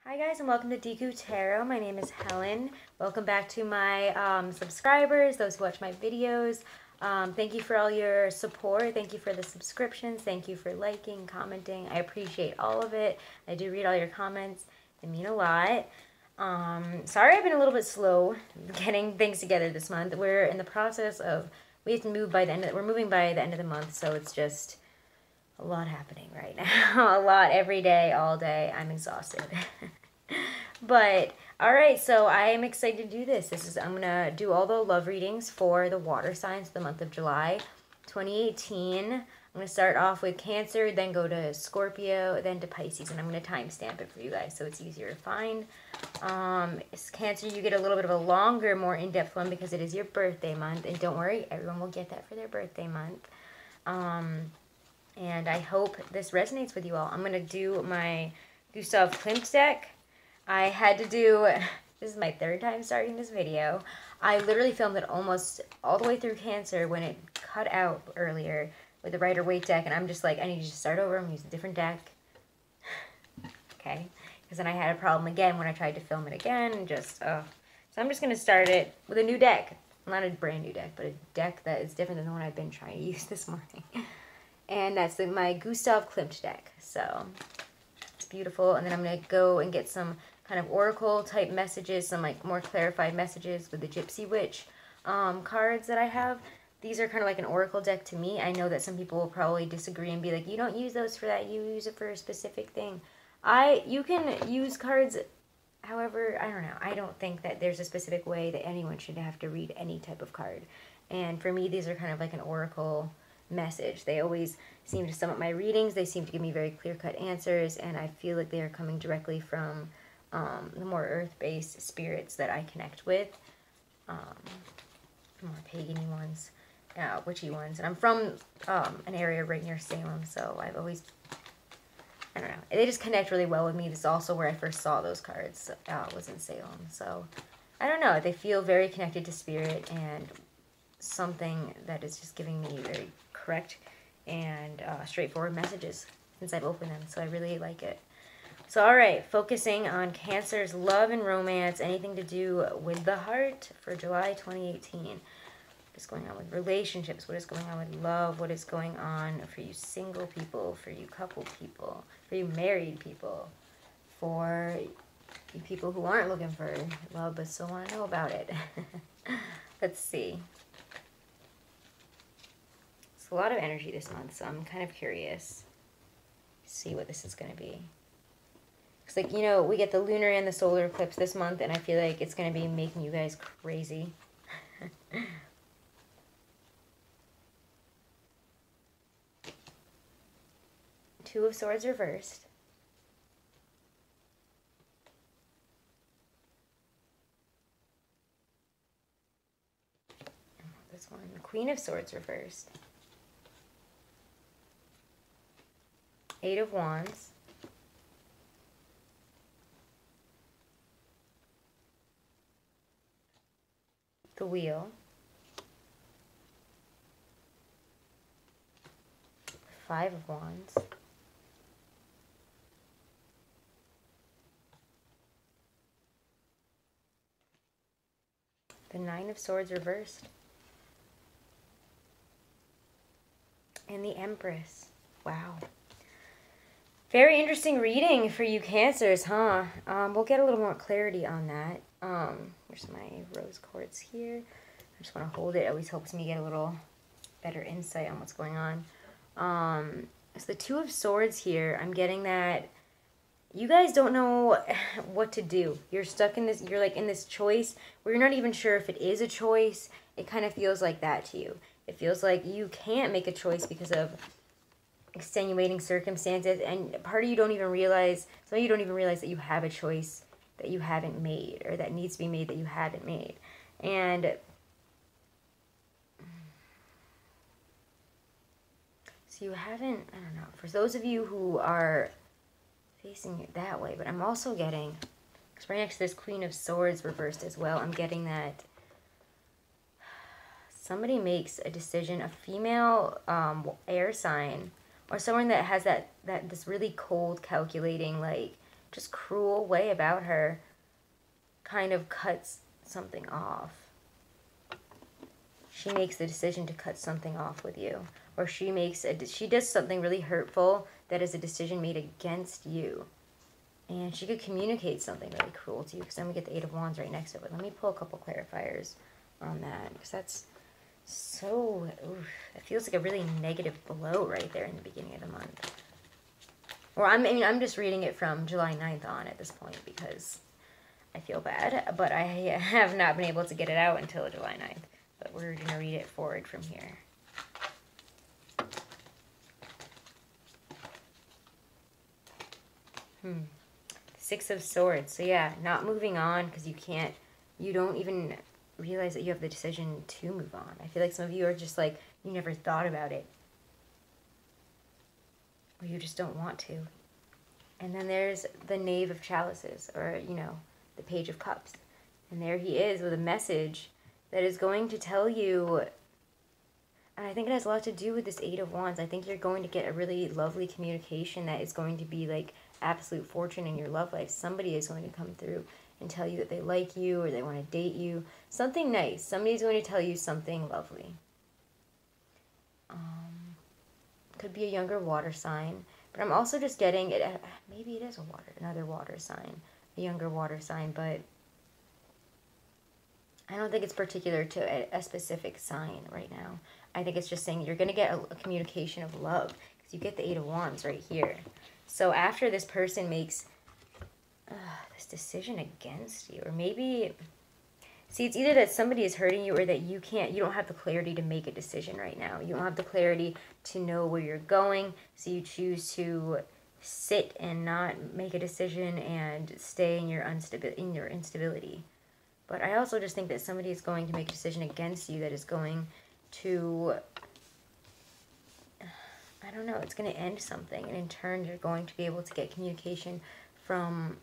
Hi guys, and welcome to dekutarot. My name is Helen. Welcome back to my subscribers, those who watch my videos. Thank you for all your support. Thank you for the subscriptions. Thank you for liking, commenting. I appreciate all of it. I do read all your comments. They mean a lot. Sorry I've been a little bit slow getting things together this month. We're in the process of, we have to move by the end of, we're moving by the end of the month, so it's just a lot happening right now. A lot every day, all day. I'm exhausted. But all right, so I am excited to do this. I'm gonna do all the love readings for the water signs for the month of July 2018. I'm gonna start off with Cancer, then go to Scorpio, then to Pisces, and I'm gonna timestamp it for you guys so it's easier to find. Cancer, you get a little bit of a longer, more in-depth one because it is your birthday month, and don't worry, everyone will get that for their birthday month. And I hope this resonates with you all. I'm going to do my Gustav Klimt deck. I had to do, this is my third time starting this video. I literally filmed it almost all the way through Cancer when it cut out earlier with the Rider-Waite deck. And I'm just like, I need to just start over and use a different deck. Okay. Because then I had a problem again when I tried to film it again. And just, so I'm just going to start it with a new deck. Not a brand new deck, but a deck that is different than the one I've been trying to use this morning. And that's my Gustav Klimt deck. So it's beautiful. And then I'm going to go and get some kind of oracle type messages, some like more clarified messages with the Gypsy Witch cards that I have. These are kind of like an oracle deck to me. I know that some people will probably disagree and be like, you don't use those for that. You use it for a specific thing. You can use cards, however, I don't know. I don't think that there's a specific way that anyone should have to read any type of card. And for me, these are kind of like an oracle message. They always seem to sum up my readings. They seem to give me very clear-cut answers, and I feel like they are coming directly from the more earth-based spirits that I connect with. More pagan-y ones, witchy ones. And I'm from an area right near Salem, so I've always, I don't know, they just connect really well with me. This is also where I first saw those cards, was in Salem. So I don't know, they feel very connected to spirit and something that is just giving me very correct and straightforward messages since I've opened them, so I really like it. So all right, focusing on Cancer's love and romance, anything to do with the heart for July 2018. What is going on with relationships? What is going on with love? What is going on for you single people, for you couple people, for you married people, for you people who aren't looking for love but still want to know about it? Let's see. It's a lot of energy this month, so I'm kind of curious to see what this is going to be. It's like, you know, we get the lunar and the solar eclipse this month, and I feel like it's going to be making you guys crazy. Two of Swords reversed. This one, the Queen of Swords reversed. Eight of Wands. The Wheel. Five of Wands. The Nine of Swords reversed. And the Empress. Wow. Very interesting reading for you Cancers, huh? We'll get a little more clarity on that. Here's my rose quartz here. I just want to hold it. It always helps me get a little better insight on what's going on. So the Two of Swords here, I'm getting that you guys don't know what to do. You're stuck in this, you're like in this choice where you're not even sure if it is a choice. It kind of feels like that to you. It feels like you can't make a choice because of extenuating circumstances, and part of you don't even realize, some of you don't even realize that you have a choice that you haven't made, or that needs to be made that you haven't made. And so you haven't, I don't know, for those of you who are facing it that way, but I'm also getting, because right next to this Queen of Swords reversed as well, I'm getting that somebody makes a decision, a female air sign, or someone that has this really cold, calculating, like, just cruel way about her kind of cuts something off. She makes the decision to cut something off with you. Or she does something really hurtful that is a decision made against you. And she could communicate something really cruel to you, because then we get the Eight of Wands right next to it. But let me pull a couple clarifiers on that, because that's so, it feels like a really negative blow right there in the beginning of the month. Or I'm just reading it from July 9th on at this point, because I feel bad, but I have not been able to get it out until July 9th. But we're going to read it forward from here. Six of Swords. So yeah, not moving on because you don't even realize that you have the decision to move on. I feel like some of you are just like, you never thought about it. Or you just don't want to. And then there's the Knave of Chalices, or, the Page of Cups. And there he is with a message that is going to tell you, and I think it has a lot to do with this Eight of Wands. I think you're going to get a really lovely communication that is going to be like absolute fortune in your love life. Somebody is going to come through and tell you that they like you or they want to date you. Something nice. Somebody's going to tell you something lovely. Could be a younger water sign. But I'm also just getting it. Maybe it is another water sign. A younger water sign. But I don't think it's particular to a specific sign right now. I think it's just saying you're going to get a communication of love. Because you get the Eight of Wands right here. So after this person makes this decision against you, or maybe, see, it's either that somebody is hurting you or that you don't have the clarity to make a decision right now. You don't have the clarity to know where you're going, so you choose to sit and not make a decision and stay in your instability. But I also just think that somebody is going to make a decision against you that is going to, I don't know, it's going to end something. And in turn, you're going to be able to get communication from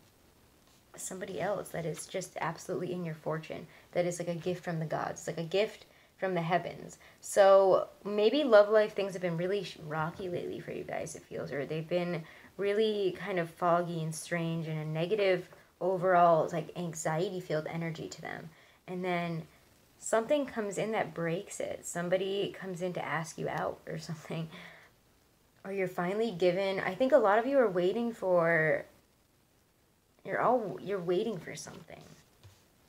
somebody else that is just absolutely in your fortune. That is like a gift from the gods. It's like a gift from the heavens. So maybe love life things have been really rocky lately for you guys, it feels. Or they've been really kind of foggy and strange and a negative overall, like anxiety-filled energy to them. And then something comes in that breaks it. Somebody comes in to ask you out or something. Or you're finally given, I think a lot of you are waiting for, you're waiting for something.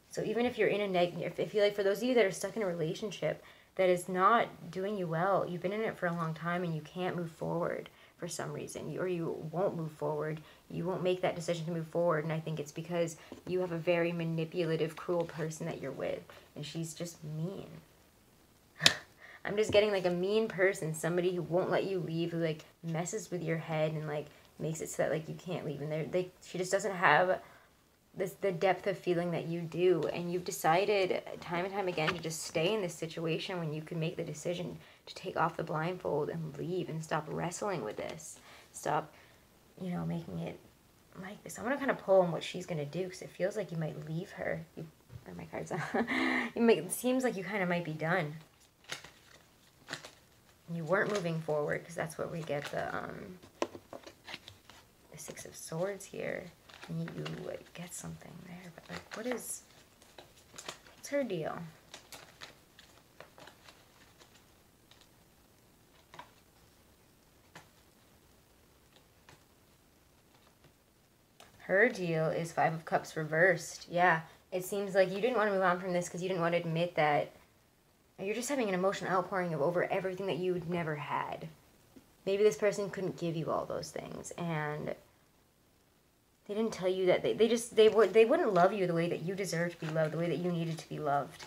So even if you're in a negative, if you like, for those of you that are stuck in a relationship that is not doing you well, you've been in it for a long time and you can't move forward for some reason, or you won't move forward, you won't make that decision to move forward, and I think it's because you have a very manipulative, cruel person that you're with, and she's just mean. I'm just getting like a mean person, somebody who won't let you leave, who like messes with your head and like makes it so that like you can't leave, and she just doesn't have the depth of feeling that you do, and you've decided time and time again to just stay in this situation when you can make the decision to take off the blindfold and leave and stop wrestling with this. Stop, making it like this. I want to kind of pull on what she's going to do, because it feels like you might leave her. Where are my cards? It seems like you kind of might be done. You weren't moving forward, because that's what we get the Six of Swords here. And you get something there, but like, what's her deal? Her deal is Five of Cups reversed. Yeah, it seems like you didn't want to move on from this because you didn't want to admit that you're just having an emotional outpouring of over everything that you'd never had. Maybe this person couldn't give you all those things, and they didn't tell you that they wouldn't love you the way that you deserve to be loved, the way that you needed to be loved.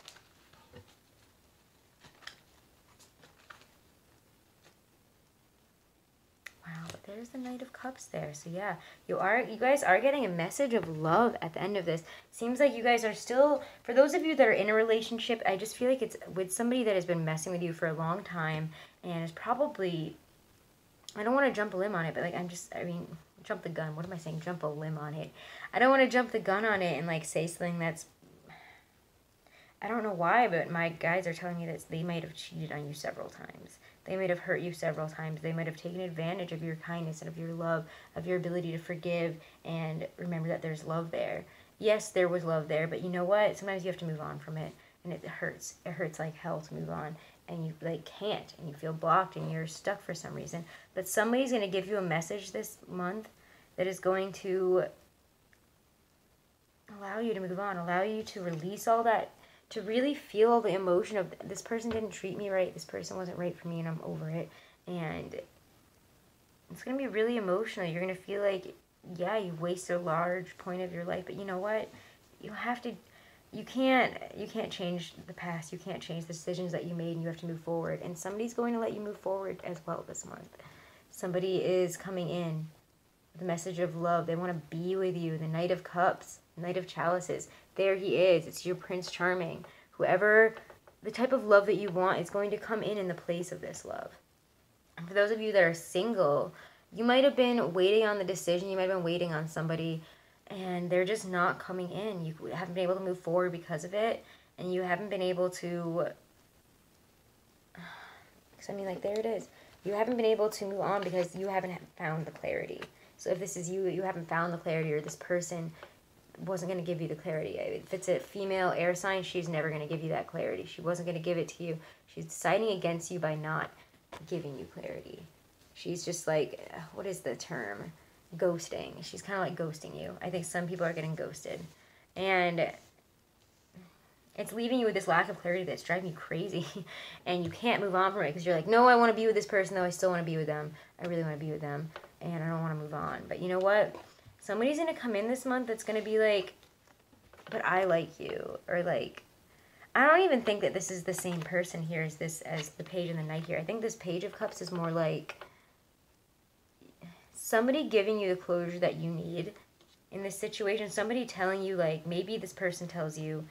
Wow, but there's the Knight of Cups there. So yeah, you guys are getting a message of love at the end of this. Seems like you guys are still, for those of you that are in a relationship, I just feel like it's with somebody that has been messing with you for a long time and is probably, I don't want to jump a limb on it, but like jump the gun. What am I saying? Jump a limb on it. I don't want to jump the gun on it and like say something that's, I don't know why, but my guys are telling me that they might have cheated on you several times. They might have hurt you several times. They might have taken advantage of your kindness and of your love, of your ability to forgive, and remember that there's love there. Yes, there was love there, but you know what? Sometimes you have to move on from it, and it hurts. It hurts like hell to move on, and you like can't, and you feel blocked, and you're stuck for some reason. But somebody's going to give you a message this month that is going to allow you to move on, allow you to release all that, to really feel the emotion of, this person didn't treat me right, this person wasn't right for me, and I'm over it. And it's going to be really emotional. You're going to feel like, yeah, you wasted a large point of your life, but you know what? You have to, you can't change the past. You can't change the decisions that you made, and you have to move forward. And somebody's going to let you move forward as well this month. Somebody is coming in with a message of love. They want to be with you. The Knight of Cups, Knight of Chalices. There he is. It's your Prince Charming. Whoever, the type of love that you want is going to come in the place of this love. And for those of you that are single, you might have been waiting on the decision. You might have been waiting on somebody, and they're just not coming in. You haven't been able to move forward because of it, and you haven't been able to, because I mean, like, there it is. You haven't been able to move on because you haven't found the clarity. So if this is you, you haven't found the clarity, or this person wasn't going to give you the clarity. If it's a female air sign, she's never going to give you that clarity. She wasn't going to give it to you. She's deciding against you by not giving you clarity. She's just like, what is the term? Ghosting. She's kind of like ghosting you. I think some people are getting ghosted. And it's leaving you with this lack of clarity that's driving you crazy. And you can't move on from it because you're like, no, I want to be with this person, though I still want to be with them. I really want to be with them. And I don't want to move on. But you know what? Somebody's going to come in this month that's going to be like, but I like you. Or like, I don't even think that this is the same person here as the Page and the Knight here. I think this Page of Cups is more like somebody giving you the closure that you need in this situation. Somebody telling you, like, maybe this person tells you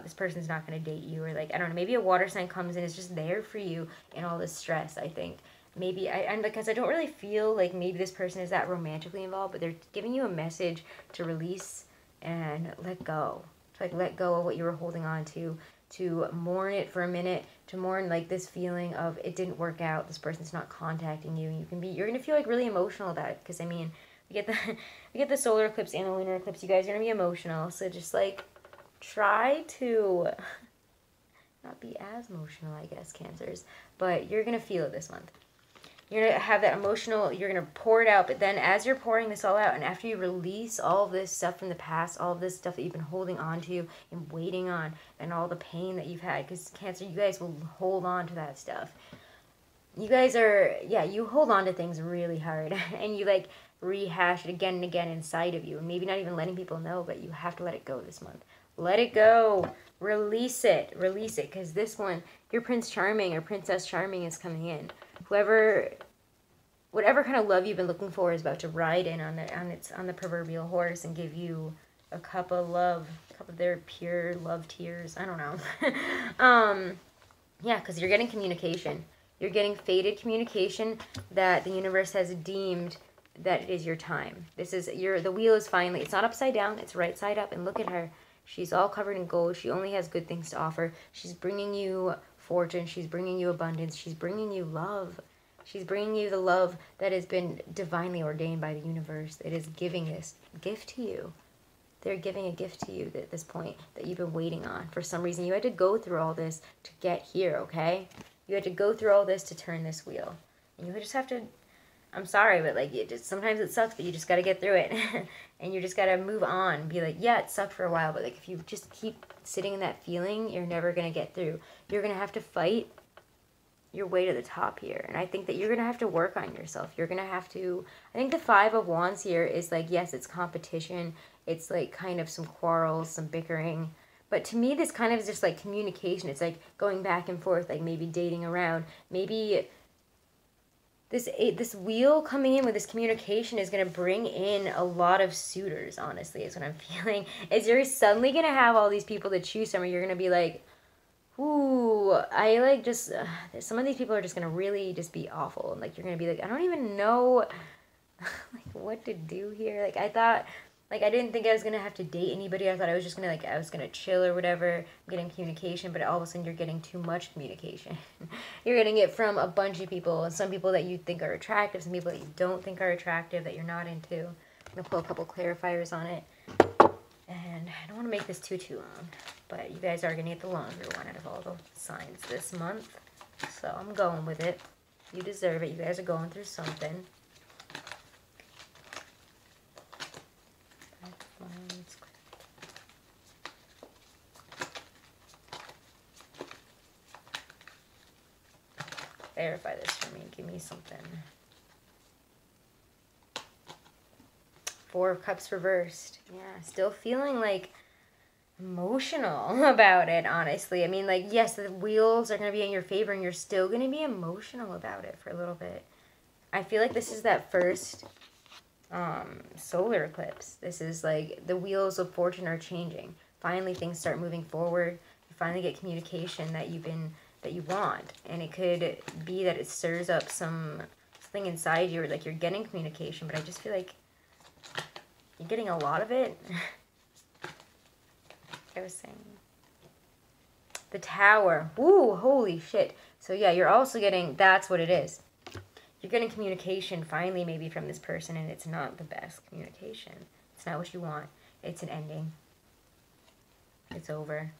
this person's not going to date you. Or like, I don't know, maybe a water sign comes in, is just there for you in all this stress, I think. Maybe, and because I don't really feel like maybe this person is that romantically involved, but they're giving you a message to release and let go. To like let go of what you were holding on to mourn it for a minute, to mourn like this feeling of it didn't work out, this person's not contacting you, and you're going to feel like really emotional about it, because I mean, we get the solar eclipse and the lunar eclipse, you guys are going to be emotional, so just like try to not be as emotional, I guess, Cancers, but you're going to feel it this month. You're going to have that emotional, you're going to pour it out, but then as you're pouring this all out, and after you release all of this stuff from the past, all of this stuff that you've been holding on to and waiting on, and all the pain that you've had, because Cancer, you guys will hold on to that stuff. You guys are, yeah, you hold on to things really hard, and you like rehash it again and again inside of you, and maybe not even letting people know, but you have to let it go this month. Let it go. Release it, because this one, your Prince Charming or Princess Charming is coming in. Whatever kind of love you've been looking for is about to ride in on the proverbial horse and give you a cup of love, a cup of their pure love tears. I don't know. Yeah, because you're getting communication. You're getting fated communication that the universe has deemed that it is your time. The wheel is finally, it's not upside down, it's right side up, and look at her. She's all covered in gold. She only has good things to offer. She's bringing you fortune. She's bringing you abundance. She's bringing you love. She's bringing you the love that has been divinely ordained by the universe. It is giving this gift to you. They're giving a gift to you at this point that you've been waiting on. For some reason, you had to go through all this to get here, okay? You had to go through all this to turn this wheel. And you just have to, I'm sorry, but like, sometimes it sucks, but you just got to get through it. And you just got to move on. Be like, yeah, it sucked for a while, but like if you just keep sitting in that feeling, you're never going to get through. You're going to have to fight your way to the top here. And I think that you're going to have to work on yourself. You're going to have to, I think the Five of Wands here is like, yes, it's competition. It's like kind of some quarrels, some bickering. But to me, this kind of is just like communication. It's like going back and forth, like maybe dating around. Maybe this wheel coming in with this communication is going to bring in a lot of suitors, honestly, is what I'm feeling. Is you're suddenly going to have all these people to choose from, or you're going to be like, ooh, I like just, some of these people are just going to really just be awful. And like, you're going to be like, I don't even know like what to do here. Like I thought Like, I didn't think I was going to have to date anybody. I thought I was just going to, like, I was going to chill or whatever, getting communication, but all of a sudden you're getting too much communication. You're getting it from a bunch of people, and some people that you think are attractive, some people that you don't think are attractive, that you're not into. I'm going to pull a couple clarifiers on it. And I don't want to make this too long, but you guys are going to get the longer one out of all the signs this month. So I'm going with it. You deserve it. You guys are going through something. Verify this for me. Give me something. Four of Cups reversed. Yeah, still feeling like emotional about it, honestly. I mean, like, yes, the wheels are going to be in your favor and you're still going to be emotional about it for a little bit. I feel like this is that first solar eclipse. This is like the wheels of fortune are changing. Finally, things start moving forward. You finally get communication that you want, and it could be that it stirs up something inside you, or like you're getting communication. But I just feel like you're getting a lot of it. I was saying the Tower. Ooh, holy shit. So yeah, you're also getting, that's what it is. You're getting communication finally maybe from this person, and it's not the best communication. It's not what you want. It's an ending. It's over.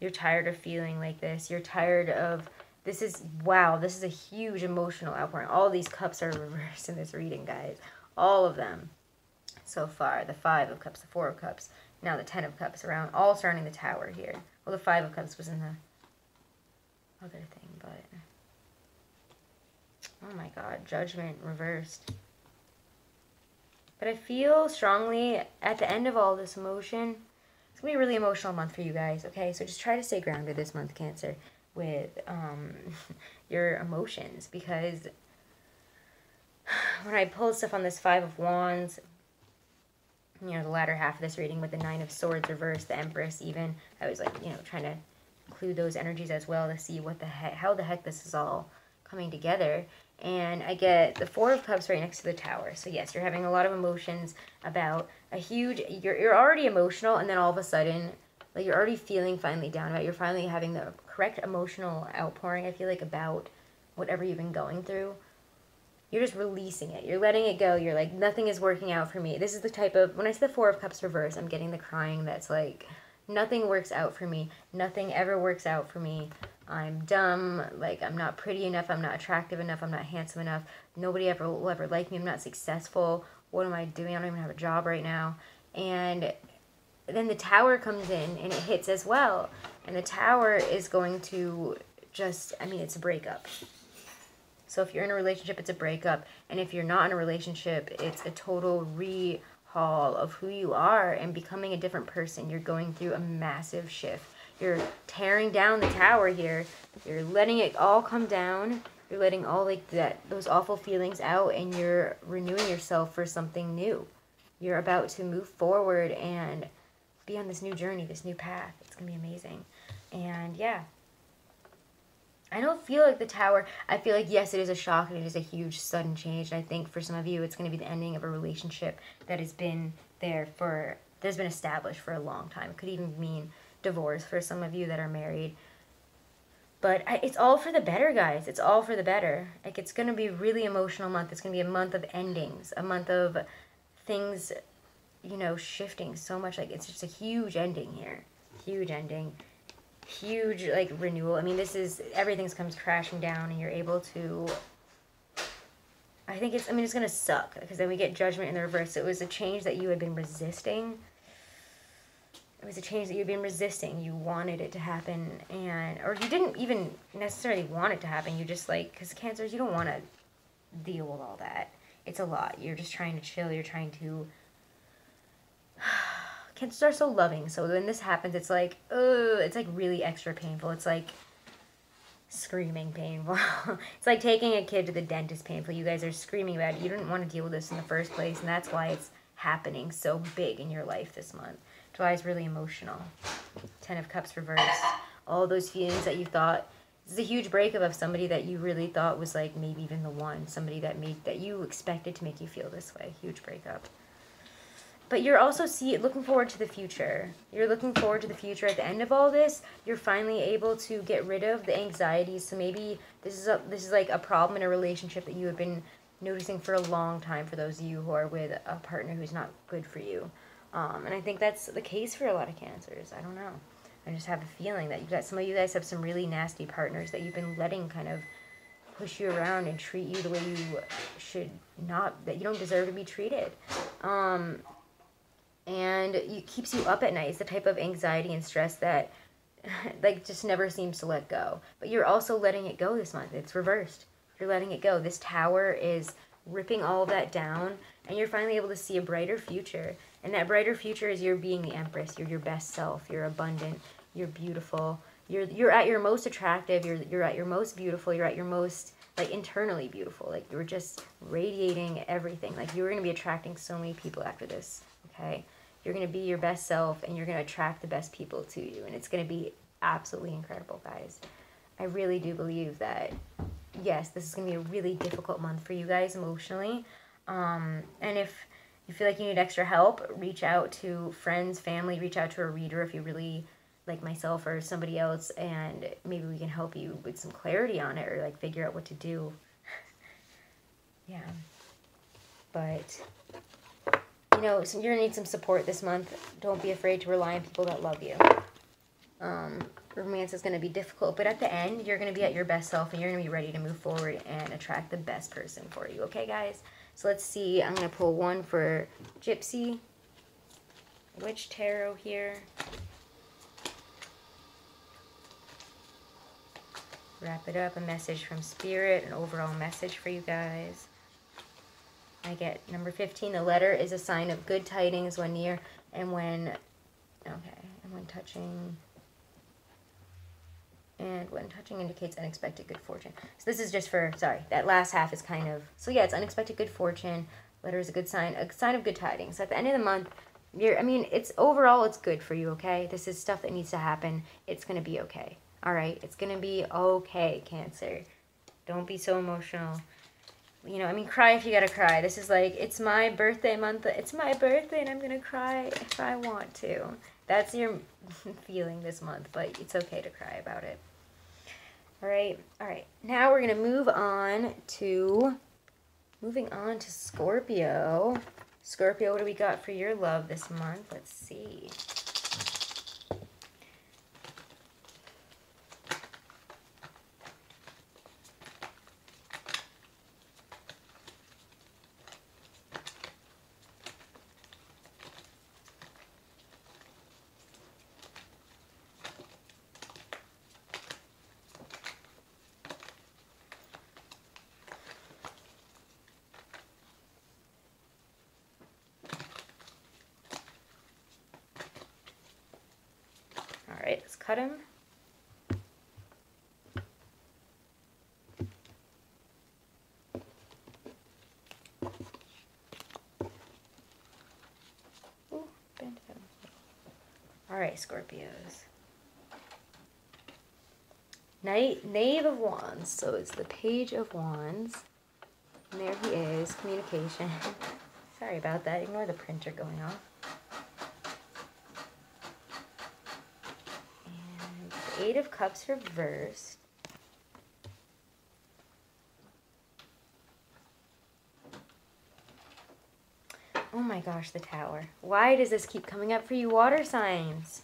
You're tired of feeling like this. You're tired of, this is, wow, this is a huge emotional outpouring. All these cups are reversed in this reading, guys. All of them so far. The Five of Cups, the Four of Cups, now the Ten of Cups, around, all surrounding the Tower here. Well, the Five of Cups was in the other thing, but oh my God, Judgment reversed. But I feel strongly at the end of all this emotion, it's going to be a really emotional month for you guys, okay? So just try to stay grounded this month, Cancer, with your emotions. Because when I pulled stuff on this Five of Wands, you know, the latter half of this reading with the Nine of Swords reversed, the Empress even, I was like, you know, trying to include those energies as well to see what the heck, how the heck this is all coming together. And I get the Four of Cups right next to the Tower. So yes, you're having a lot of emotions about a huge, you're already emotional, and then all of a sudden, like, you're already feeling finally down about it. You're finally having the correct emotional outpouring, I feel like, about whatever you've been going through. You're just releasing it. You're letting it go. You're like, nothing is working out for me. This is the type of, when I see the Four of Cups reverse, I'm getting the crying that's like, nothing works out for me. Nothing ever works out for me. I'm dumb, like, I'm not pretty enough, I'm not attractive enough, I'm not handsome enough, nobody ever will ever like me, I'm not successful, what am I doing, I don't even have a job right now. And then the Tower comes in and it hits as well, and the Tower is going to just, I mean, it's a breakup. So if you're in a relationship, it's a breakup, and if you're not in a relationship, it's a total rehaul of who you are and becoming a different person. You're going through a massive shift. You're tearing down the Tower here. You're letting it all come down. You're letting all, like, those awful feelings out, and you're renewing yourself for something new. You're about to move forward and be on this new journey, this new path. It's going to be amazing. And yeah, I don't feel like the Tower, I feel like, yes, it is a shock and it is a huge sudden change. And I think for some of you, it's going to be the ending of a relationship that has been there for, that's been established for a long time. It could even mean divorce for some of you that are married. But it's all for the better, guys. It's all for the better. Like, it's going to be a really emotional month. It's going to be a month of endings, a month of things, you know, shifting so much. Like, it's just a huge ending here. Huge ending. Huge, like, renewal. I mean, this is, everything comes crashing down, and you're able to, I think it's, I mean, it's going to suck, because then we get Judgment in the reverse. It was a change that you had been resisting. It was a change that you've been resisting. You wanted it to happen, and, or you didn't even necessarily want it to happen. You just, like, because Cancers, you don't want to deal with all that. It's a lot. You're just trying to chill. You're trying to, Cancers are so loving. So when this happens, it's like, it's like really extra painful. It's like screaming painful. It's like taking a kid to the dentist painful. You guys are screaming about it. You didn't want to deal with this in the first place, and that's why it's happening so big in your life this month. July is really emotional. Ten of Cups reversed. All those feelings that you thought, this is a huge breakup of somebody that you really thought was, like, maybe even the one. Somebody that you expected to make you feel this way. Huge breakup. But you're also looking forward to the future. You're looking forward to the future. At the end of all this, you're finally able to get rid of the anxieties. So maybe this is like a problem in a relationship that you have been noticing for a long time, for those of you who are with a partner who's not good for you. And I think that's the case for a lot of Cancers. I don't know. I just have a feeling that some of you guys have some really nasty partners that you've been letting kind of push you around and treat you the way you should not, that you don't deserve to be treated. And it keeps you up at night. It's the type of anxiety and stress that like just never seems to let go. But you're also letting it go this month. It's reversed. You're letting it go. This tower is ripping all of that down, and you're finally able to see a brighter future. And that brighter future is you're being the Empress. You're your best self. You're abundant. You're beautiful. You're at your most attractive. You're at your most beautiful. You're at your most like internally beautiful. Like you're just radiating everything. Like you're going to be attracting so many people after this. Okay. You're going to be your best self, and you're going to attract the best people to you. And it's going to be absolutely incredible, guys. I really do believe that, yes, this is going to be a really difficult month for you guys emotionally. And if you feel like you need extra help, reach out to friends, family, reach out to a reader if you really like myself or somebody else, and maybe we can help you with some clarity on it or like figure out what to do. Yeah. But you know, so you're going to need some support this month. Don't be afraid to rely on people that love you. Romance is going to be difficult, but at the end, you're going to be at your best self, and you're going to be ready to move forward and attract the best person for you. Okay, guys? So let's see. I'm going to pull one for Gypsy, Witch Tarot here. Wrap it up. A message from Spirit, an overall message for you guys. I get number 15. The letter is a sign of good tidings when near and when, okay, and when touching indicates unexpected good fortune. So this is just for, sorry, that last half is kind of, so yeah, it's unexpected good fortune. Letter is a sign of good tidings. So at the end of the month, it's overall, it's good for you, okay? This is stuff that needs to happen. It's going to be okay. All right? It's going to be okay, Cancer. Don't be so emotional. You know, I mean, cry if you gotta cry. This is like, it's my birthday month. It's my birthday, and I'm gonna cry if I want to. That's your feeling this month, but it's okay to cry about it. All right. Now we're gonna moving on to Scorpio. Scorpio, what do we got for your love this month? Let's see. All right, let's cut him. Ooh, bend him. All right, Scorpios. Knave of Wands. So it's the Page of Wands. And there he is, communication. Sorry about that. Ignore the printer going off. Eight of Cups reversed. Oh my gosh, the Tower. Why does this keep coming up for you water signs?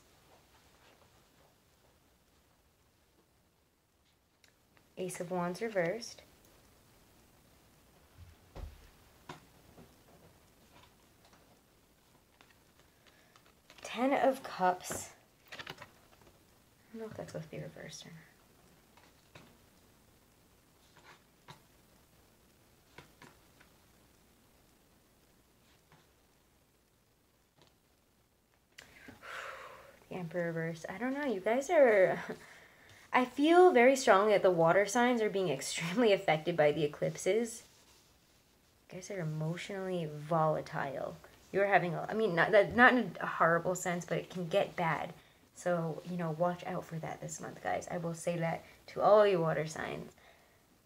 Ace of Wands reversed. Ten of Cups. I don't know if that's supposed to be reversed or not. The Emperor reversed. I don't know. You guys are... I feel very strongly that the water signs are being extremely affected by the eclipses. You guys are emotionally volatile. You're having a... I mean, not in a horrible sense, but it can get bad. So, you know, watch out for that this month, guys. I will say that to all you water signs.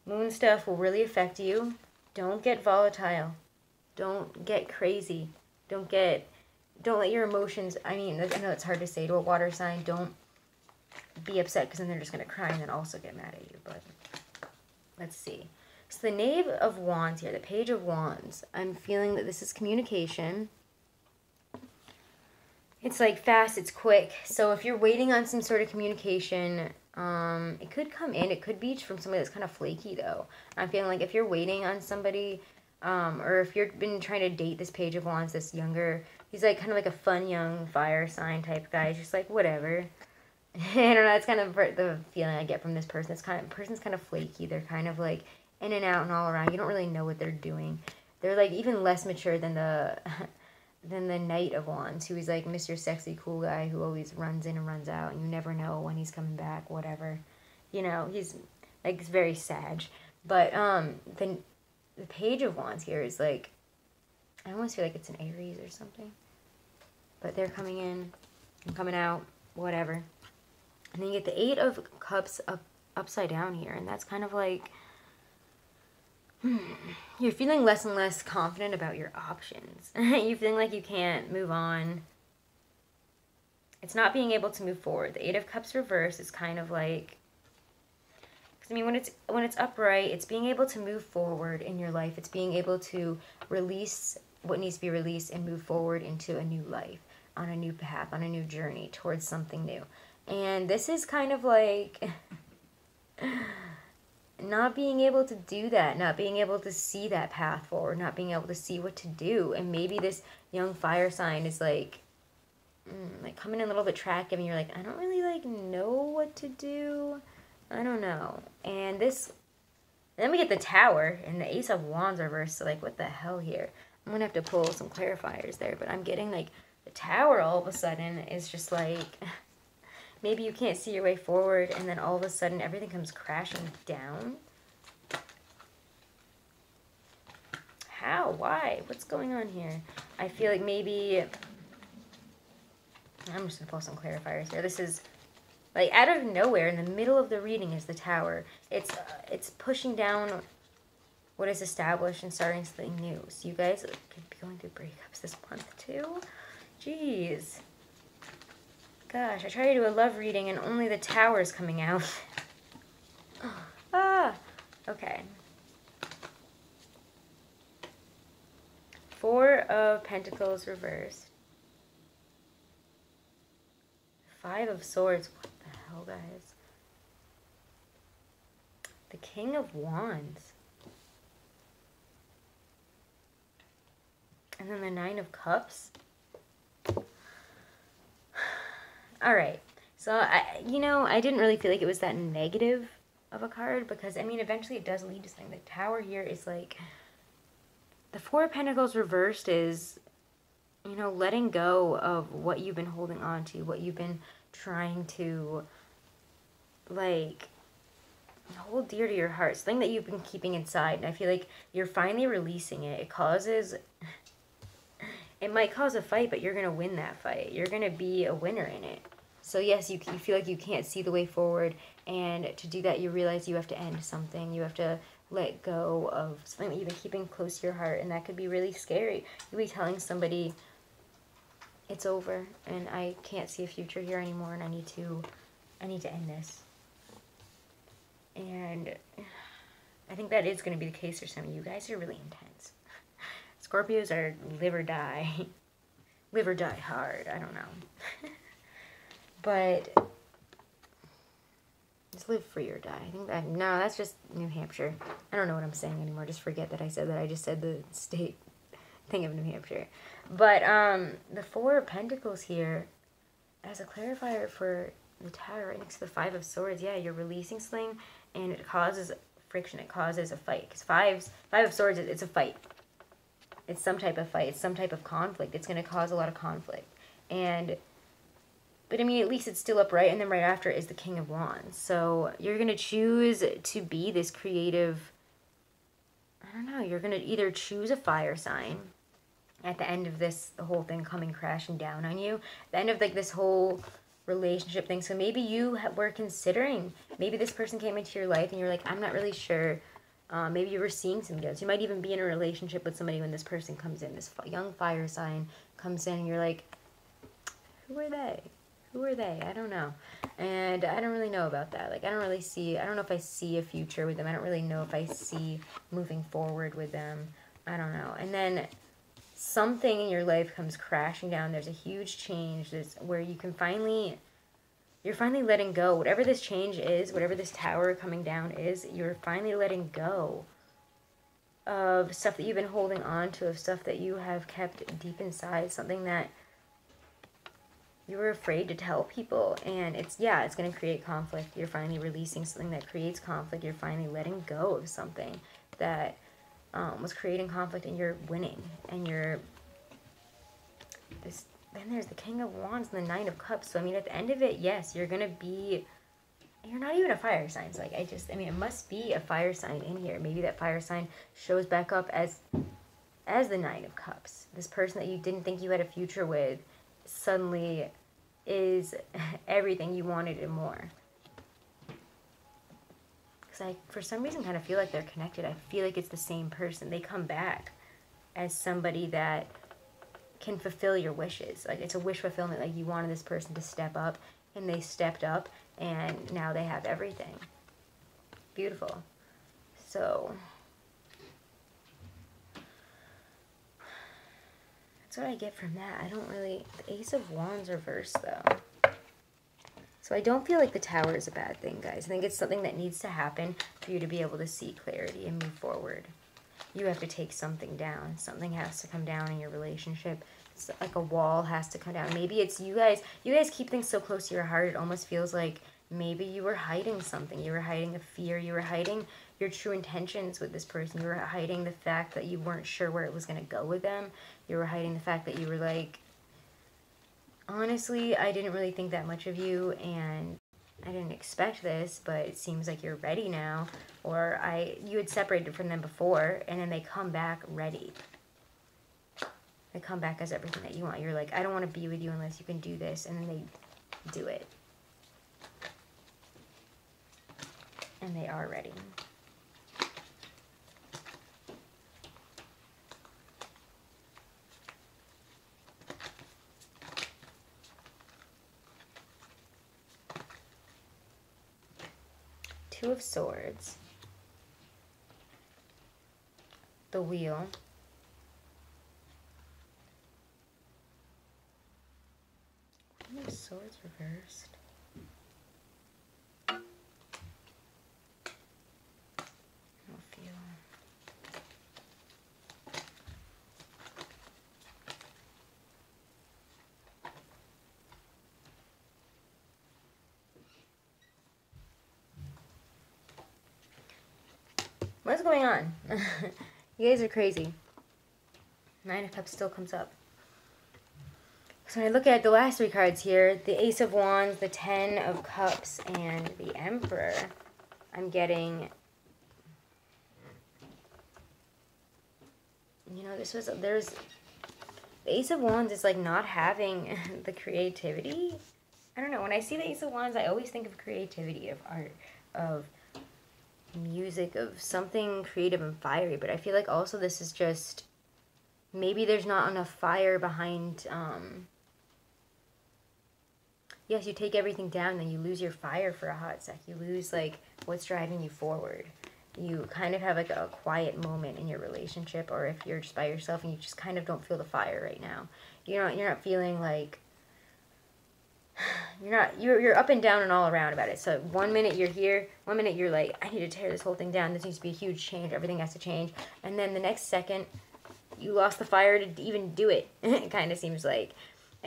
Moon stuff will really affect you. Don't get volatile. Don't get crazy. Don't get don't let your emotions, I mean, I know it's hard to say to a water sign, don't be upset because then they're just going to cry and then also get mad at you. But let's see. So the Knave of Wands here, the Page of Wands, I'm feeling that this is communication. It's like fast, it's quick. So if you're waiting on some sort of communication, it could come in. It could be from somebody that's kind of flaky though. I'm feeling like if you're waiting on somebody, or if you've been trying to date this Page of Wands, this younger, he's like kind of like a fun young fire sign type guy. He's just like, whatever. I don't know, that's kind of the feeling I get from this person. Person's kind of flaky. They're kind of like in and out and all around. You don't really know what they're doing. They're like even less mature than the Knight of Wands, who is like Mr. Sexy Cool guy who always runs in and runs out, and you never know when he's coming back, whatever. You know, he's like very sage. But the Page of Wands here is like, I almost feel like it's an Aries or something. But they're coming in and coming out, whatever. And then you get the Eight of Cups upside down here, and that's kind of like, you're feeling less and less confident about your options. You're feeling like you can't move on. It's not being able to move forward. The Eight of Cups reverse is kind of like, because I mean, when it's upright, it's being able to move forward in your life. It's being able to release what needs to be released and move forward into a new life, on a new path, on a new journey towards something new. And this is kind of like not being able to do that, not being able to see that path forward, not being able to see what to do. And maybe this young fire sign is like coming in a little bit track-giving. You're like, I don't really like know what to do. I don't know. And then we get the Tower and the Ace of Wands reversed. So like, what the hell here? I'm gonna have to pull some clarifiers there, but I'm getting like the Tower all of a sudden is just like, maybe you can't see your way forward, and then all of a sudden everything comes crashing down. How? Why? What's going on here? I feel like maybe, I'm just gonna pull some clarifiers here. This is like out of nowhere, in the middle of the reading is the Tower. It's pushing down what is established and starting something new. So you guys could be going through breakups this month too. Jeez. Gosh, I try to do a love reading and only the Tower is coming out. Okay. Four of Pentacles reversed. Five of Swords. What the hell, guys? The King of Wands. And then the Nine of Cups. Alright, so I didn't really feel like it was that negative of a card, because, I mean, eventually it does lead to something. The Tower here is like, the Four of Pentacles reversed is, letting go of what you've been holding on to, what you've been trying to, like, hold dear to your heart, something that you've been keeping inside, and I feel like you're finally releasing it. It might cause a fight, but you're going to win that fight. You're going to be a winner in it. So yes, you feel like you can't see the way forward, and to do that you realize you have to end something. You have to let go of something that you've been keeping close to your heart, and that could be really scary. You'll be telling somebody, it's over, and I can't see a future here anymore, and I need to end this. And I think that is going to be the case for some of you. You guys are really intense. Scorpios are live or die. Live or die hard. I don't know. But just live free or die. I think that, no, that's just New Hampshire. I don't know what I'm saying anymore. Just forget that I said that. I just said the state thing of New Hampshire. But the Four of Pentacles here, as a clarifier for the Tower right next to the Five of Swords, yeah, you're releasing something, and it causes friction. It causes a fight. Because Five of Swords, it's a fight. It's some type of fight. It's some type of conflict. It's going to cause a lot of conflict. But I mean, at least it's still upright, and then right after is the King of Wands. So you're going to choose to be this creative, I don't know, you're going to either choose a fire sign at the end of this, the whole thing coming crashing down on you, at the end of like this whole relationship thing. So maybe you were considering, maybe this person came into your life and you're like, I'm not really sure Maybe you were seeing some ghosts. You might even be in a relationship with somebody when this person comes in. This young fire sign comes in and you're like, who are they? Who are they? I don't know. And I don't really know about that. Like, I don't know if I see a future with them. I don't really know if I see moving forward with them. I don't know. And then something in your life comes crashing down. There's a huge change. There's where you can you're finally letting go. Whatever this change is, whatever this tower coming down is, you're finally letting go of stuff that you've been holding on to, of stuff that you have kept deep inside, something that you were afraid to tell people. And it's going to create conflict. You're finally releasing something that creates conflict. You're finally letting go of something that was creating conflict, and you're winning. And then there's the King of Wands and the Nine of Cups. So, I mean, at the end of it, yes, you're not even a fire sign. So, like, it must be a fire sign in here. Maybe that fire sign shows back up as the Nine of Cups. This person that you didn't think you had a future with suddenly is everything you wanted and more. Because I, for some reason, kind of feel like they're connected. I feel like it's the same person. They come back as somebody that can fulfill your wishes. Like, it's a wish fulfillment. Like, you wanted this person to step up, and they stepped up, and now they have everything. Beautiful. So that's what I get from that. I don't really... The Ace of Wands reversed, though. So I don't feel like the Tower is a bad thing, guys. I think it's something that needs to happen for you to be able to see clarity and move forward. You have to take something down. Something has to come down in your relationship. It's like a wall has to come down. Maybe it's you guys keep things so close to your heart, it almost feels like maybe you were hiding something. You were hiding a fear. You were hiding your true intentions with this person. You were hiding the fact that you weren't sure where it was going to go with them. You were hiding the fact that you were like, honestly, I didn't really think that much of you, and I didn't expect this, but it seems like you're ready now. Or you had separated from them before, and then they come back ready. They come back as everything that you want. You're like, I don't want to be with you unless you can do this, and then they do it. And they are ready. Two of Swords. The Wheel. Queen of Swords reversed. What's going on? You guys are crazy. Nine of Cups still comes up. So when I look at the last three cards here, the Ace of Wands, the Ten of Cups, and the Emperor, I'm getting... You know, there's... The Ace of Wands is like not having the creativity. I don't know. When I see the Ace of Wands, I always think of creativity, of art, of music, of something creative and fiery. But I feel like also this is just... Maybe there's not enough fire behind... Yes, you take everything down, then you lose your fire for a hot sec. You lose, like, what's driving you forward. You kind of have, like, a quiet moment in your relationship, or if you're just by yourself and you just kind of don't feel the fire right now. You're not feeling like... You're up and down and all around about it. So 1 minute you're here, 1 minute you're like, I need to tear this whole thing down. This needs to be a huge change. Everything has to change. And then the next second, you lost the fire to even do it. It kind of seems like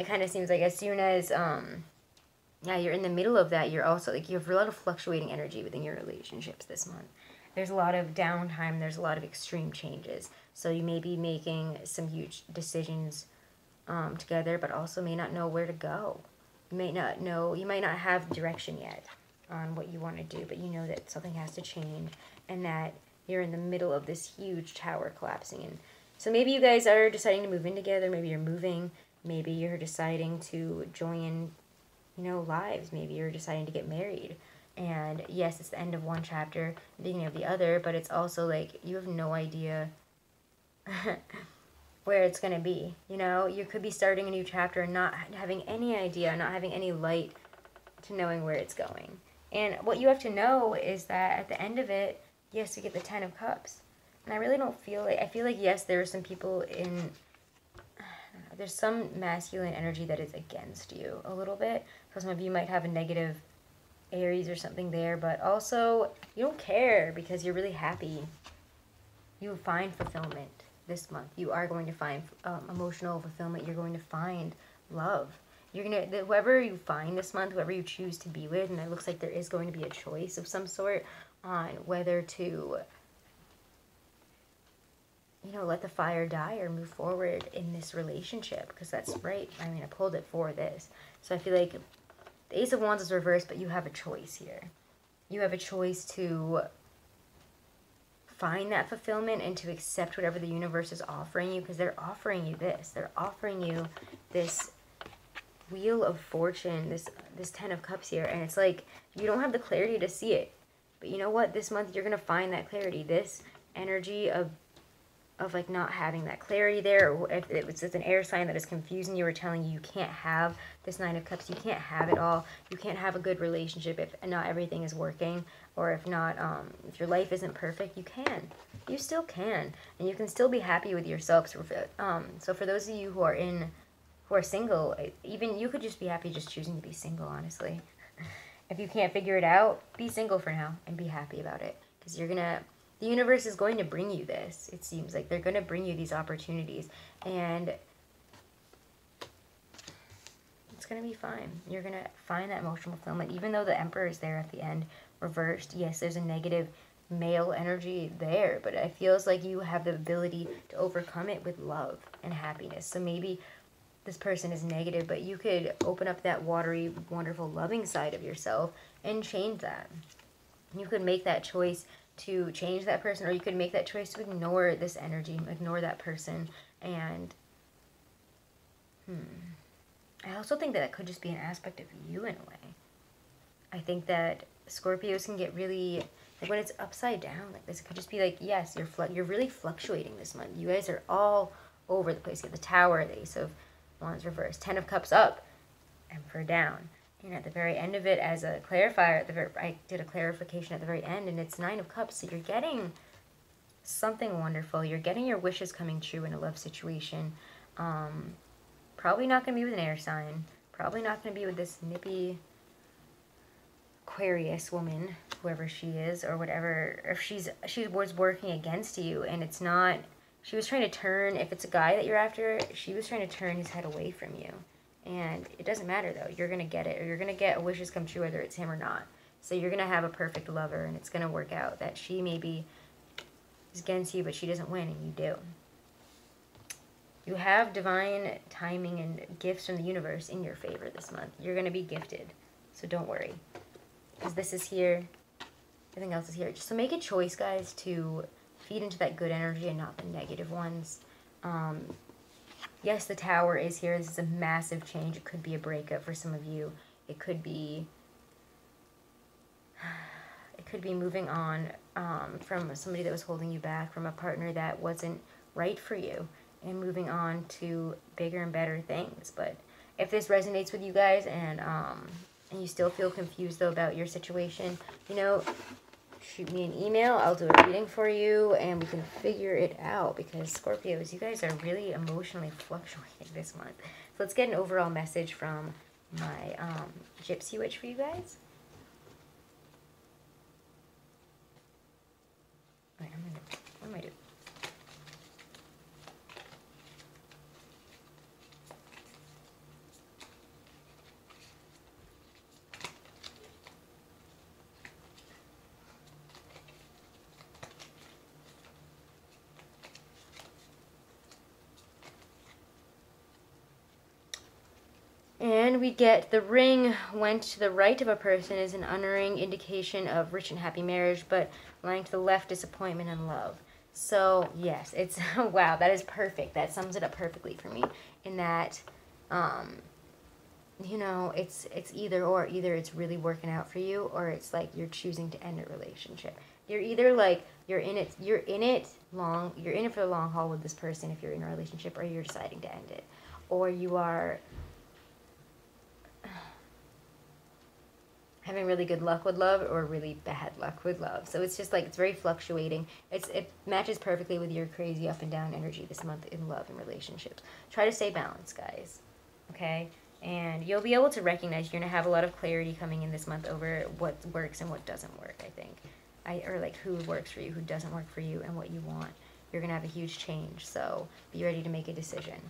as soon as... Yeah, you're in the middle of that. You're also, like, you have a lot of fluctuating energy within your relationships this month. There's a lot of downtime. There's a lot of extreme changes. So you may be making some huge decisions together, but also may not know where to go. You might not have direction yet on what you want to do, but you know that something has to change and that you're in the middle of this huge tower collapsing. And so maybe you guys are deciding to move in together. Maybe you're moving. Maybe you're deciding to join lives. Maybe you're deciding to get married. And yes, it's the end of one chapter, the beginning of the other, but it's also like you have no idea where it's going to be. You know, you could be starting a new chapter and not having any idea, not having any light to knowing where it's going. And what you have to know is that at the end of it, yes, you get the 10 of Cups. And I really don't feel like, I feel like, yes, there are some people in, there's some masculine energy that is against you a little bit. So some of you might have a negative Aries or something there, but also you don't care because you're really happy. You find fulfillment this month. You are going to find emotional fulfillment. You're going to find love. You're going to, whoever you find this month, whoever you choose to be with, and it looks like there is going to be a choice of some sort on whether to, you know, let the fire die or move forward in this relationship, because that's right. I mean, I pulled it for this. So I feel like the Ace of Wands is reversed, but you have a choice here. You have a choice to find that fulfillment and to accept whatever the universe is offering you, because they're offering you this. They're offering you this Wheel of Fortune, this 10 of Cups here, and it's like you don't have the clarity to see it. But you know what? This month you're going to find that clarity. This energy of like not having that clarity there, or if it's an air sign that is confusing you or telling you you can't have this 9 of Cups, you can't have it all, you can't have a good relationship if not everything is working, or if not, if your life isn't perfect, you still can, and you can still be happy with yourself. So for those of you who are single, even you could just be happy just choosing to be single, honestly. If you can't figure it out, be single for now and be happy about it, because the universe is going to bring you this. It seems like they're going to bring you these opportunities, and it's going to be fine. You're going to find that emotional fulfillment, even though the Emperor is there at the end, reversed. Yes, there's a negative male energy there, but it feels like you have the ability to overcome it with love and happiness. So maybe this person is negative, but you could open up that watery, wonderful, loving side of yourself and change that. You could make that choice to change that person, or you could make that choice to ignore this energy, ignore that person. And I also think that could just be an aspect of you in a way. I think that Scorpios can get really, like when it's upside down like this, it could just be like, yes, you're really fluctuating this month. You guys are all over the place. You get the Tower, the Ace of Wands reversed, 10 of Cups up, Emperor down. And at the very end of it, as a clarifier, I did a clarification at the very end, and it's 9 of Cups. So you're getting something wonderful. You're getting your wishes coming true in a love situation. Probably not going to be with an air sign. Probably not going to be with this nippy Aquarius woman, whoever she is, or whatever. If she was working against you, and it's not. She was trying to turn. If it's a guy that you're after, she was trying to turn his head away from you. And it doesn't matter, though. You're going to get it. Or you're going to get a wishes come true, whether it's him or not. So you're going to have a perfect lover, and it's going to work out. That she maybe is against you, but she doesn't win, and you do. You have divine timing and gifts from the universe in your favor this month. You're going to be gifted. So don't worry. Because this is here. Everything else is here. So make a choice, guys, to feed into that good energy and not the negative ones. Yes, the Tower is here. This is a massive change. It could be a breakup for some of you. It could be moving on from somebody that was holding you back, from a partner that wasn't right for you, and moving on to bigger and better things. But if this resonates with you guys, and you still feel confused though about your situation, you know, shoot me an email. I'll do a reading for you, and we can figure it out, because Scorpios, you guys are really emotionally fluctuating this month. So let's get an overall message from my Gypsy Witch for you guys. Wait, what am I doing? And we get the ring went to the right of a person is an honoring indication of rich and happy marriage, but lying to the left, disappointment and love. So yes, it's wow, that is perfect. That sums it up perfectly for me. In that you know, it's either or. Either it's really working out for you, or it's like you're choosing to end a relationship. You're either like you're in it for the long haul with this person if you're in a relationship, or you're deciding to end it, or you are having really good luck with love or really bad luck with love. So it's just like, it's very fluctuating. It matches perfectly with your crazy up and down energy this month in love and relationships. Try to stay balanced, guys. Okay? And you'll be able to recognize, you're going to have a lot of clarity coming in this month over what works and what doesn't work, I think. Or like who works for you, who doesn't work for you, and what you want. You're going to have a huge change. So be ready to make a decision.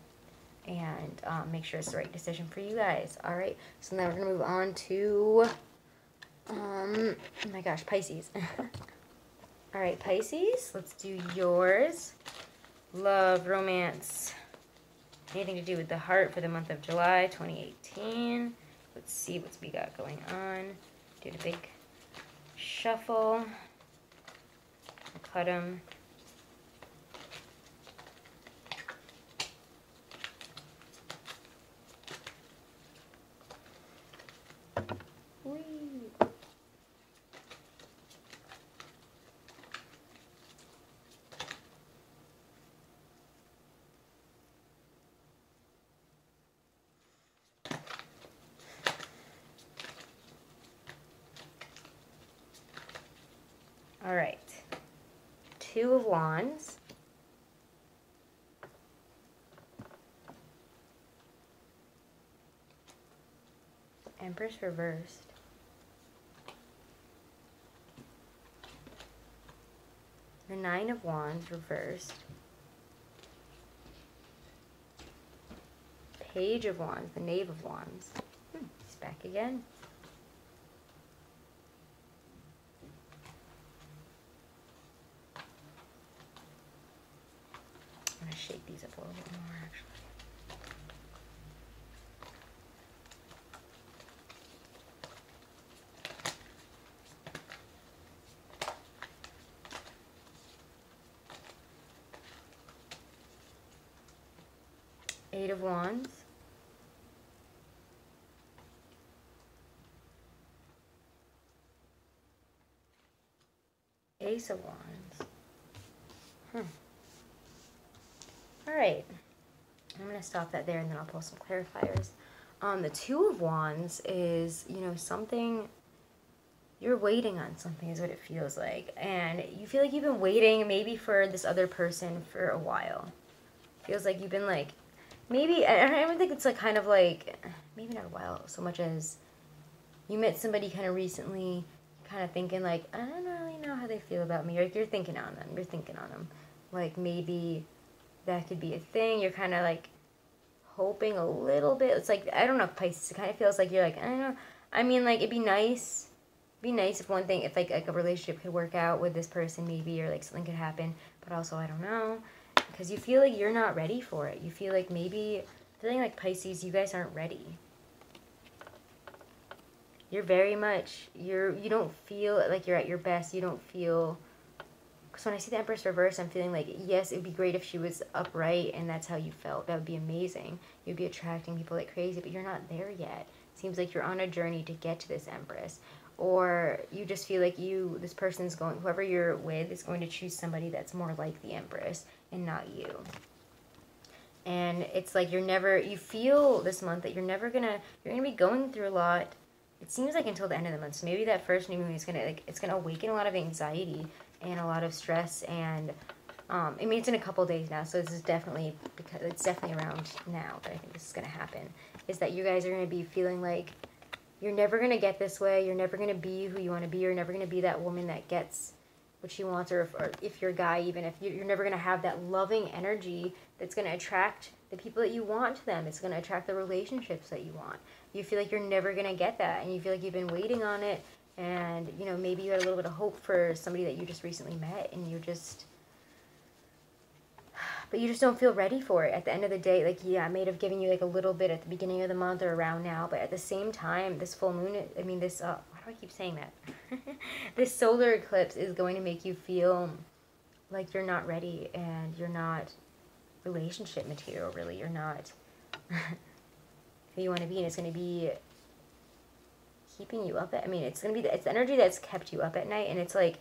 And make sure it's the right decision for you guys. All right? So now we're going to move on to... oh my gosh, Pisces. All right, Pisces, let's do yours. Love, romance, anything to do with the heart for the month of July 2018. Let's see what we got going on. Do the big shuffle. I'll cut them. All right, Two of Wands, Empress reversed, the Nine of Wands reversed, Page of Wands, the Knave of Wands, he's back again. I'm going to shake these up a little bit more, actually. Eight of Wands. Ace of Wands. Alright, I'm going to stop that there and then I'll pull some clarifiers. The Two of Wands is, you know, something, you're waiting on something is what it feels like. And you feel like you've been waiting maybe for this other person for a while. Feels like you've been like, maybe, I don't think it's like kind of like, maybe not a while so much as you met somebody kind of recently, kind of thinking like, I don't really know how they feel about me. Like you're thinking on them. Like maybe... that could be a thing. You're kind of like hoping a little bit. It's like, I don't know, Pisces, it kind of feels like you're like, I don't know. I mean, like, it'd be nice if one thing, if like a relationship could work out with this person maybe, or like something could happen, but also I don't know, because you feel like you're not ready for it. You feel like maybe, feeling like Pisces, you guys aren't ready. You're very much, you don't feel like you're at your best. You don't feel... because when I see the Empress reverse, I'm feeling like, yes, it would be great if she was upright and that's how you felt. That would be amazing. You'd be attracting people like crazy, but you're not there yet. Seems like you're on a journey to get to this Empress. Or you just feel like this person's going, whoever you're with is going to choose somebody that's more like the Empress and not you. And it's like you feel this month that you're going to be going through a lot. It seems like until the end of the month. So maybe that first new moon is it's going to awaken a lot of anxiety and a lot of stress, and I mean, it's in a couple days now, so this is definitely, because it's definitely around now that I think this is going to happen, is that you guys are going to be feeling like you're never going to get this way, you're never going to be who you want to be, you're never going to be that woman that gets what she wants, or if you're a guy, even if you're never going to have that loving energy that's going to attract the people that you want to them. It's going to attract the relationships that you want. You feel like you're never going to get that, and you feel like you've been waiting on it. And, you know, maybe you had a little bit of hope for somebody that you just recently met, and but you just don't feel ready for it. At the end of the day, like, yeah, I may have given you like a little bit at the beginning of the month or around now, but at the same time, this full moon, why do I keep saying that? This solar eclipse is going to make you feel like you're not ready, and you're not relationship material, really. You're not... I who you want to be, and it's going to be keeping you up at, I mean, it's going to be, it's the energy that's kept you up at night, and it's like,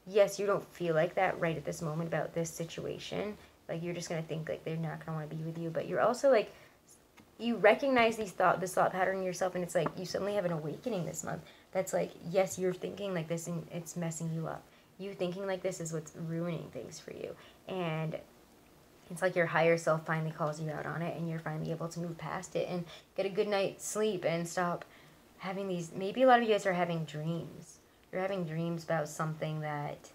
yes, you don't feel like that right at this moment about this situation. Like, you're just going to think, like, they're not going to want to be with you, but you're also, like, you recognize this thought pattern in yourself, and it's like, you suddenly have an awakening this month. That's like, yes, you're thinking like this, and it's messing you up. You thinking like this is what's ruining things for you, and it's like your higher self finally calls you out on it, and you're finally able to move past it and get a good night's sleep and stop having these, maybe a lot of you guys are having dreams. You're having dreams about something that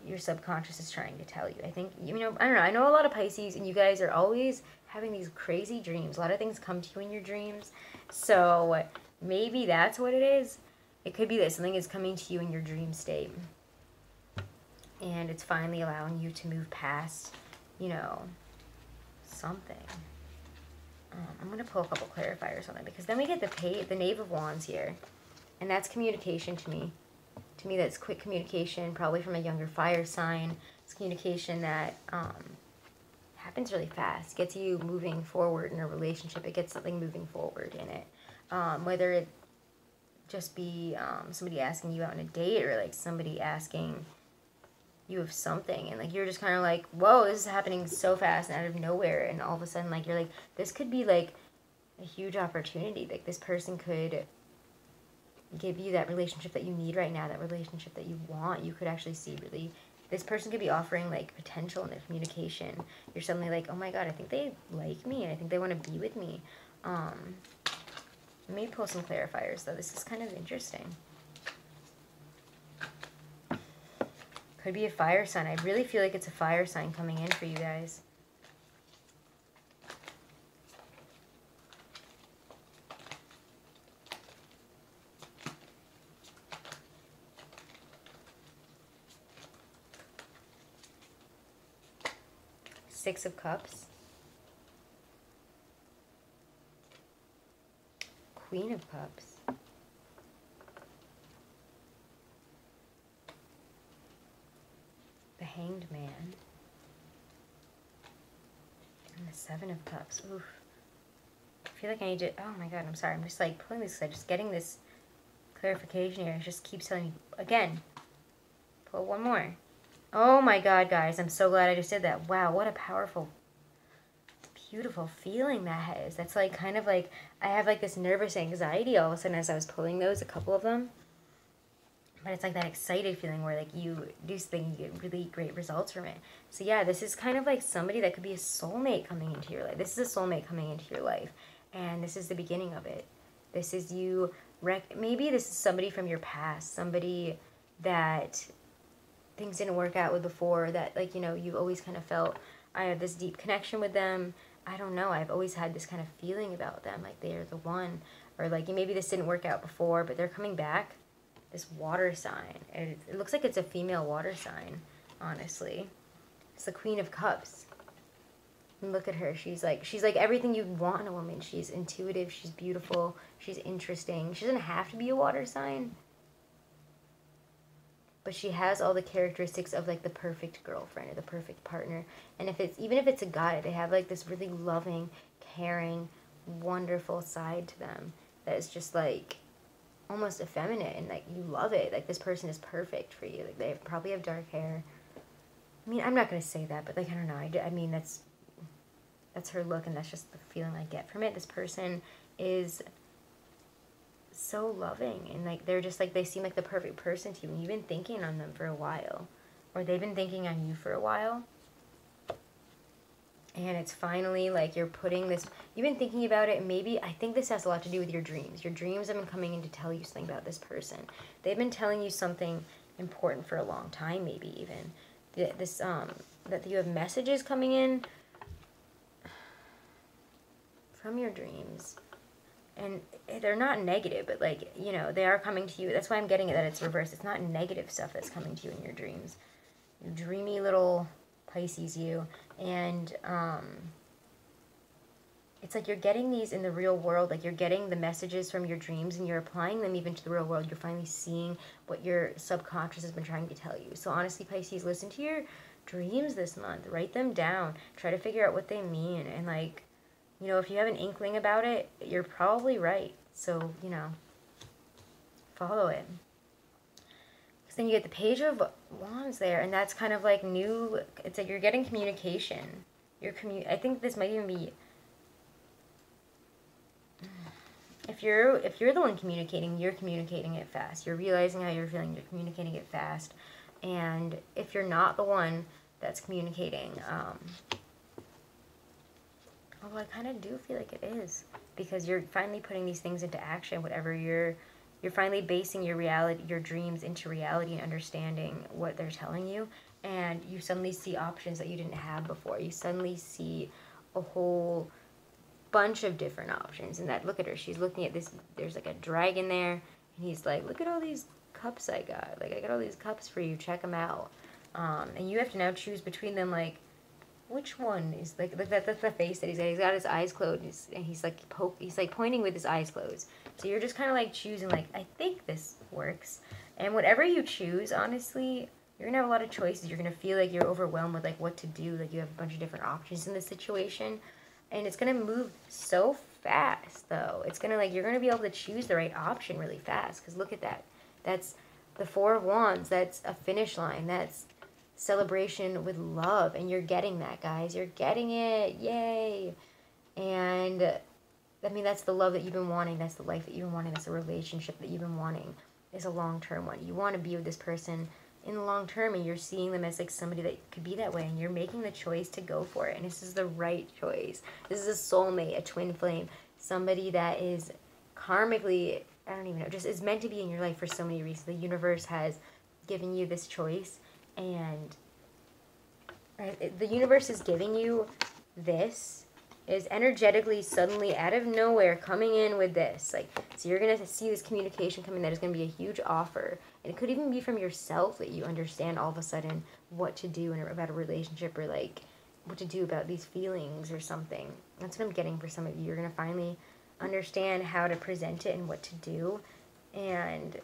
your subconscious is trying to tell you. I think, you know, I don't know. I know a lot of Pisces, and you guys are always having these crazy dreams. A lot of things come to you in your dreams. So maybe that's what it is. It could be that something is coming to you in your dream state, and it's finally allowing you to move past, you know, something. I'm going to pull a couple clarifiers on it, because then we get the Knave of Wands here, and that's communication to me. To me, that's quick communication, probably from a younger fire sign. It's communication that happens really fast, gets you moving forward in a relationship. It gets something moving forward in it. Whether it just be somebody asking you out on a date, or like somebody asking you of something, and like you're just kind of like, whoa, this is happening so fast and out of nowhere, and all of a sudden, like, you're like, this could be like a huge opportunity. Like, this person could give you that relationship that you need right now, that relationship that you want. You could actually see really, this person could be offering like potential in their communication. You're suddenly like, oh my god, I think they like me, and I think they want to be with me. Let me pull some clarifiers though. This is kind of interesting. Could be a fire sign. I really feel like it's a fire sign coming in for you guys. Six of Cups. Queen of Cups. The Hanged Man. And the Seven of Cups. Oof. I feel like I need to... Oh my god, I'm sorry. I'm just like pulling this. I'm just getting this clarification here. It just keeps telling me... Again. Pull one more. Oh my god, guys. I'm so glad I just did that. Wow, what a powerful, beautiful feeling that is. That's like kind of like... I have like this nervous anxiety all of a sudden as I was pulling those, a couple of them. But it's like that excited feeling where like you do something, you get really great results from it. So yeah, this is kind of like somebody that could be a soulmate coming into your life. This is a soulmate coming into your life. And this is the beginning of it. This is you, maybe this is somebody from your past. Somebody that things didn't work out with before. That, like, you know, you've always kind of felt, I have this deep connection with them. I don't know, I've always had this kind of feeling about them. Like they're the one. Or like maybe this didn't work out before, but they're coming back. This water sign. It looks like it's a female water sign, honestly. It's the Queen of Cups. And look at her. She's like everything you'd want in a woman. She's intuitive. She's beautiful. She's interesting. She doesn't have to be a water sign. But she has all the characteristics of like the perfect girlfriend or the perfect partner. And even if it's a guy, they have like this really loving, caring, wonderful side to them that is just like almost effeminate, and like you love it. Like this person is perfect for you. Like they probably have dark hair. I mean, I'm not gonna say that, but like I don't know. I mean that's her look, and that's just the feeling I get from it. This person is so loving, and like they're just like, they seem like the perfect person to you, and you've been thinking on them for a while, or they've been thinking on you for a while. And it's finally like you're putting this, you've been thinking about it, and maybe, I think this has a lot to do with your dreams. Your dreams have been coming in to tell you something about this person. They've been telling you something important for a long time, maybe even. That you have messages coming in from your dreams. And they're not negative, but like, you know, they are coming to you. That's why I'm getting it that it's reversed. It's not negative stuff that's coming to you in your dreams. You dreamy little Pisces, you. And it's like you're getting these in the real world. Like you're getting the messages from your dreams and you're applying them even to the real world. You're finally seeing what your subconscious has been trying to tell you. So honestly, Pisces, listen to your dreams this month. Write them down. Try to figure out what they mean. And like, You know, if you have an inkling about it, you're probably right. So, you know, follow it. Because then you get the Page of Wands there, and that's kind of like new. It's like you're getting communication. I think this might even be, if you're the one communicating, you're communicating it fast. You're realizing how you're feeling. You're communicating it fast. And if you're not the one that's communicating, although I kind of do feel like it is, because you're finally putting these things into action. Whatever you're finally basing your reality, your dreams into reality, and understanding what they're telling you. And you suddenly see options that you didn't have before. You suddenly see a whole bunch of different options. And that, look at her, she's looking at this, there's like a dragon there, and he's like, look at all these cups I got. Like, I got all these cups for you, check them out. And you have to now choose between them, like, which one is, like that's the face that he's got his eyes closed, and he's like pointing with his eyes closed. So you're just kind of like choosing, like, I think this works. And whatever you choose, honestly, you're gonna have a lot of choices. You're gonna feel like you're overwhelmed with like what to do. Like, you have a bunch of different options in this situation, and it's gonna move so fast though. It's gonna, like, you're gonna be able to choose the right option really fast. Because look at that. That's the Four of Wands. That's a finish line. That's celebration with love. And you're getting that, guys. You're getting it. Yay. And I mean, that's the love that you've been wanting. That's the life that you've been wanting. That's the relationship that you've been wanting. Is a long-term one. You want to be with this person in the long term, and you're seeing them as like somebody that could be that way, and you're making the choice to go for it. And this is the right choice. This is a soulmate, a twin flame, somebody that is karmically, I don't even know, just is meant to be in your life for so many reasons. The universe has given you this choice, and the universe is giving you this, is energetically suddenly out of nowhere coming in with this. Like, so you're going to see this communication coming that is going to be a huge offer. And it could even be from yourself, that you understand all of a sudden what to do about a relationship, or like what to do about these feelings or something. That's what I'm getting for some of you. You're going to finally understand how to present it and what to do. And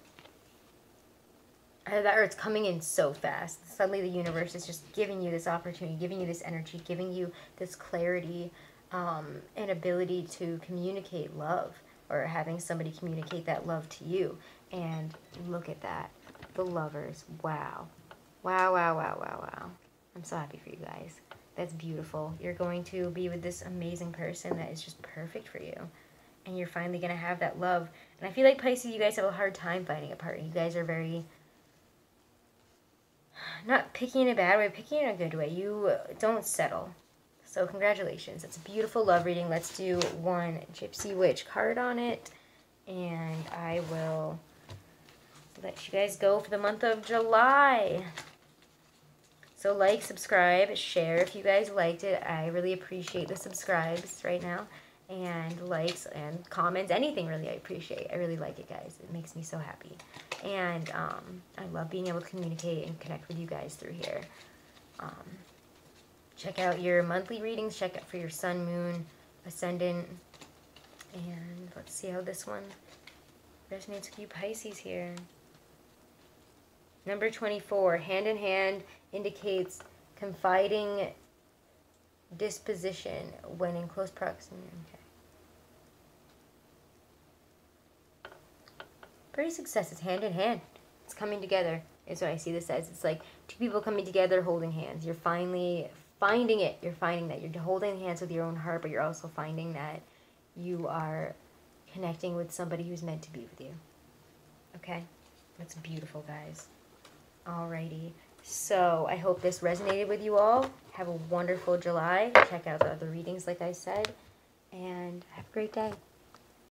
either that, or it's coming in so fast. Suddenly the universe is just giving you this opportunity, giving you this energy, giving you this clarity, and ability to communicate love, or having somebody communicate that love to you. And look at that. The Lovers. Wow. Wow, wow, wow, wow, wow. I'm so happy for you guys. That's beautiful. You're going to be with this amazing person that is just perfect for you. And you're finally going to have that love. And I feel like, Pisces, you guys have a hard time finding a partner. You guys are very, not picky in a bad way, picky in a good way. You don't settle. So congratulations. That's a beautiful love reading. Let's do one Gypsy Witch card on it. And I will let you guys go for the month of July. So like, subscribe, share if you guys liked it. I really appreciate the subscribes right now. And likes and comments, anything really I appreciate. I really like it, guys. It makes me so happy. And I love being able to communicate and connect with you guys through here. Check out your monthly readings. Check out for your sun, moon, ascendant. And let's see how this one resonates with you, Pisces, here. Number 24, hand in hand, indicates confiding disposition when in close proximity. Okay. Pretty success. It's hand in hand. It's coming together, is what I see this as. It's like two people coming together holding hands. You're finally finding it. You're finding that you're holding hands with your own heart, but you're also finding that you are connecting with somebody who's meant to be with you. Okay? That's beautiful, guys. Alrighty. So I hope this resonated with you all. Have a wonderful July. Check out the other readings, like I said. And have a great day.